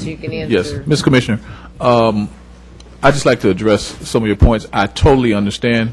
you can answer. Yes, Mr. Commissioner, I'd just like to address some of your points. I totally understand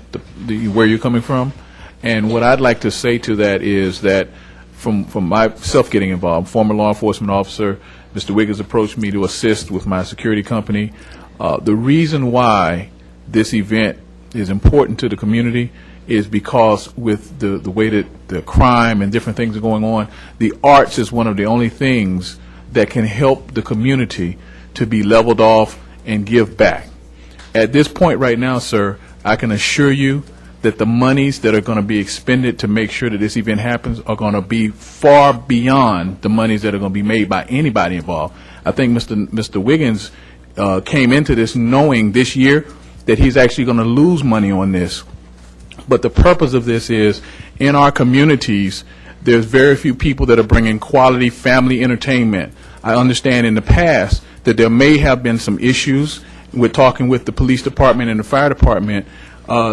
where you're coming from, and what I'd like to say to that is that from myself getting involved, former law enforcement officer, Mr. Wiggins approached me to assist with my security company. The reason why this event is important to the community is because with the way that the crime and different things are going on, the arts is one of the only things that can help the community to be leveled off and give back. At this point right now, sir, I can assure you that the monies that are going to be expended to make sure that this event happens are going to be far beyond the monies that are going to be made by anybody involved. I think Mr. Wiggins came into this knowing this year that he's actually going to lose money on this. But the purpose of this is, in our communities, there's very few people that are bringing quality family entertainment. I understand in the past that there may have been some issues. We're talking with the police department and the fire department.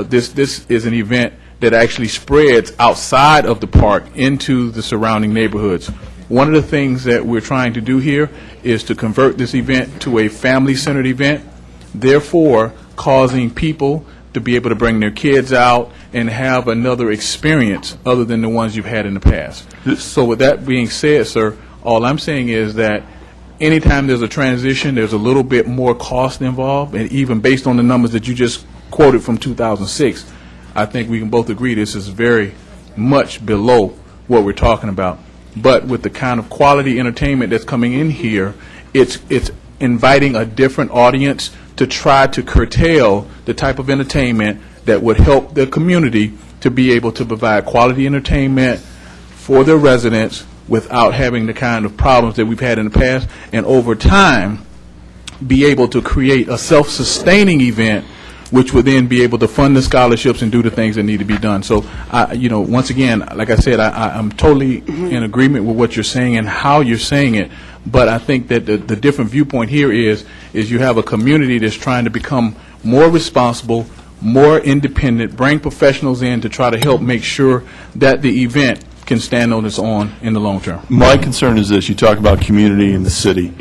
This is an event that actually spreads outside of the park into the surrounding neighborhoods. One of the things that we're trying to do here is to convert this event to a family-centered event, therefore causing people to be able to bring their kids out and have another experience other than the ones you've had in the past. So with that being said, sir, all I'm saying is that anytime there's a transition, there's a little bit more cost involved, and even based on the numbers that you just quoted from 2006, I think we can both agree this is very much below what we're talking about. But with the kind of quality entertainment that's coming in here, it's inviting a different audience to try to curtail the type of entertainment that would help the community to be able to provide quality entertainment for their residents without having the kind of problems that we've had in the past, and over time be able to create a self-sustaining event which would then be able to fund the scholarships and do the things that need to be done. So, once again, like I said, I'm totally in agreement with what you're saying and how you're saying it, but I think that the different viewpoint here is you have a community that's trying to become more responsible, more independent, bring professionals in to try to help make sure that the event can stand on its own in the long term. My concern is this: you talk about community in the city.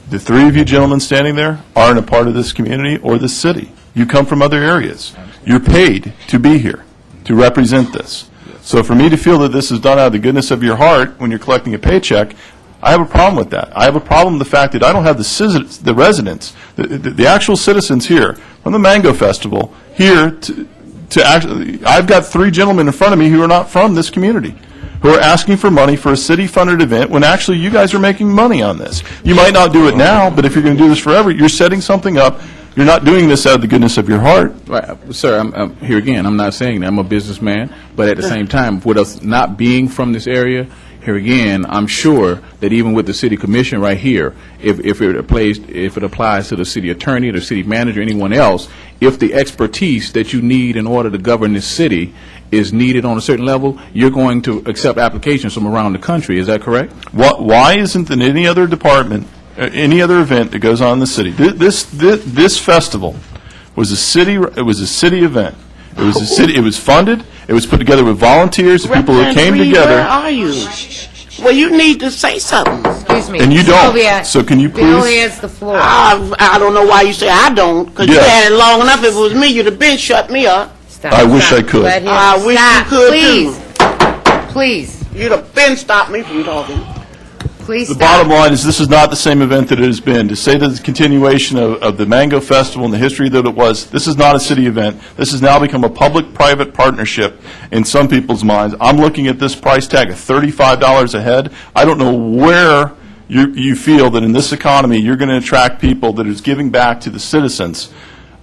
The three of you gentlemen standing there aren't a part of this community or this city. You come from other areas. You're paid to be here, to represent this. So for me to feel that this is done out of the goodness of your heart when you're collecting a paycheck, I have a problem with that. I have a problem with the fact that I don't have the residents, the actual citizens here from the Mango Festival here to actually. I've got three gentlemen in front of me who are not from this community, who are asking for money for a city-funded event when actually you guys are making money on this. You might not do it now, but if you're going to do this forever, you're setting something up. You're not doing this out of the goodness of your heart. Right. Sir, I'm here again, I'm not saying that. I'm a businessman, but at the same time, with us not being from this area, here again, I'm sure that even with the city commission right here, if it applies to the city attorney, the city manager, anyone else, if the expertise that you need in order to govern this city is needed on a certain level, you're going to accept applications from around the country. Is that correct? Why isn't in any other department, any other event that goes on in the city? This festival was a city. It was a city event. It was a city. It was funded. It was put together with volunteers, people who came together. Where are you? Well, you need to say something. Excuse me. And you don't. Sylvia, So can you please? Bill has the floor. I don't know why you say I don't, because you Yes. had it long enough. If it was me, you'd have been shut me up. Stop, I wish stop. I could. Let him I wish you stop. could, Please. too. Please. You'd have been stopped me from talking. Please The stop. bottom line is this is not the same event that it has been. To say that it's a continuation of the Mango Festival and the history that it was, this is not a city event. This has now become a public-private partnership in some people's minds. I'm looking at this price tag of $35 a head. I don't know where you feel that in this economy you're going to attract people that is giving back to the citizens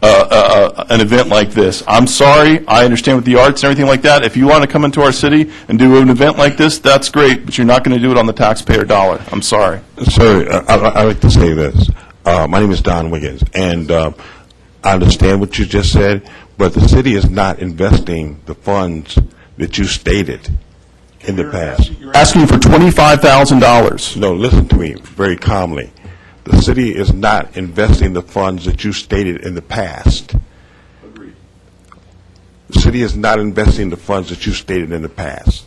an event like this. I'm sorry. I understand with the arts and everything like that. If you want to come into our city and do an event like this, that's great, but you're not going to do it on the taxpayer dollar. I'm sorry. Sir, I'd like to say this. My name is Don Wiggins, and I understand what you just said, but the city is not investing the funds that you stated in the past. You're asking for $25,000. No, listen to me very calmly. The city is not investing the funds that you stated in the past. Agreed. The city is not investing the funds that you stated in the past.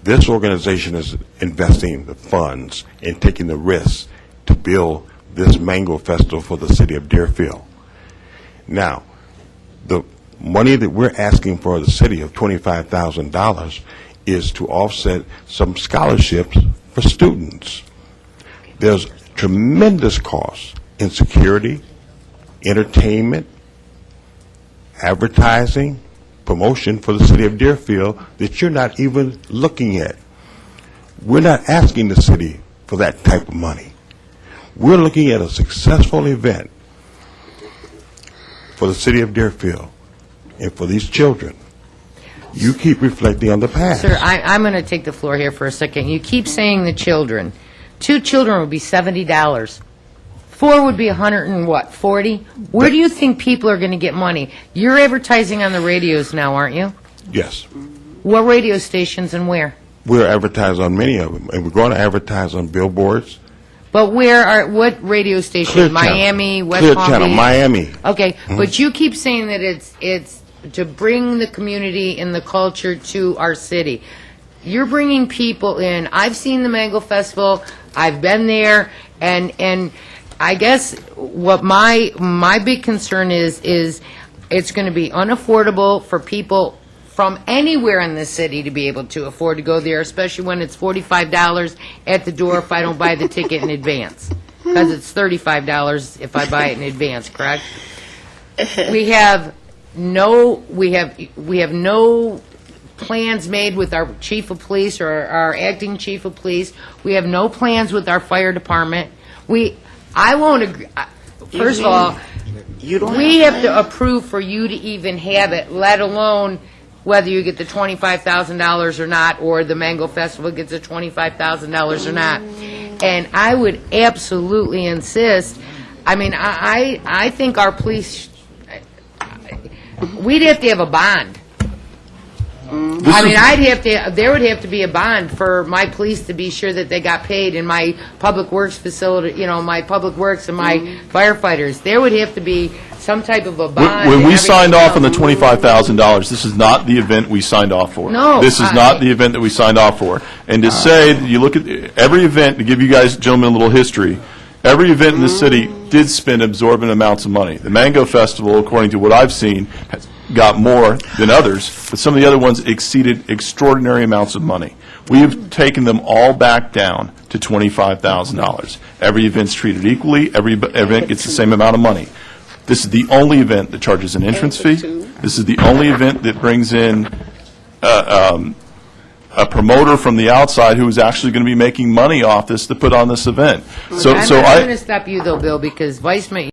This organization is investing the funds and taking the risks to build this Mango Festival for the city of Deerfield. Now, the money that we're asking for the city of $25,000 is to offset some scholarships for students. There's tremendous costs in security, entertainment, advertising, promotion for the city of Deerfield that you're not even looking at. We're not asking the city for that type of money. We're looking at a successful event for the city of Deerfield and for these children. You keep reflecting on the past. Sir, I'm going to take the floor here for a second. You keep saying the children. 2 children would be $70. 4 would be 100 and what, 40? Where do you think people are going to get money? You're advertising on the radios now, aren't you? Yes. What radio stations and where? We're advertising on many of them, and we're going to advertise on billboards. But what radio station? Clear Channel. Miami, West Clear Palm Channel, Beach? Miami. Okay, but you keep saying that it's to bring the community and the culture to our city. You're bringing people in. I've seen the Mango Festival. I've been there, and I guess what my big concern is it's going to be unaffordable for people from anywhere in the city to be able to afford to go there, especially when it's $45 at the door if I don't buy the ticket in advance, because it's $35 if I buy it in advance, correct? We have no plans made with our chief of police or our acting chief of police. We have no plans with our fire department. I won't agree. First of all, we have to approve for you to even have it, let alone whether you get the $25,000 or not, or the Mango Festival gets the $25,000 or not. And I would absolutely insist. I mean, I think our police. We'd have to have a bond. I mean, there would have to be a bond for my police to be sure that they got paid in my public works facility, my public works and my firefighters. There would have to be some type of a bond. When and we signed off on the everything $25,000, this is not the event we signed off for. No, This is not the event that we signed off for. And to say, that you look at every event, to give you guys, gentlemen, a little history, every event in the city did spend absorbent amounts of money. The Mango Festival, according to what I've seen, has got more than others, but some of the other ones exceeded extraordinary amounts of money. We have taken them all back down to $25,000. Every event's treated equally. Every event gets the same amount of money. This is the only event that charges an entrance fee. This is the only event that brings in a promoter from the outside who is actually going to be making money off this to put on this event. I'm going to stop you, though, Bill, because Vice Mayor,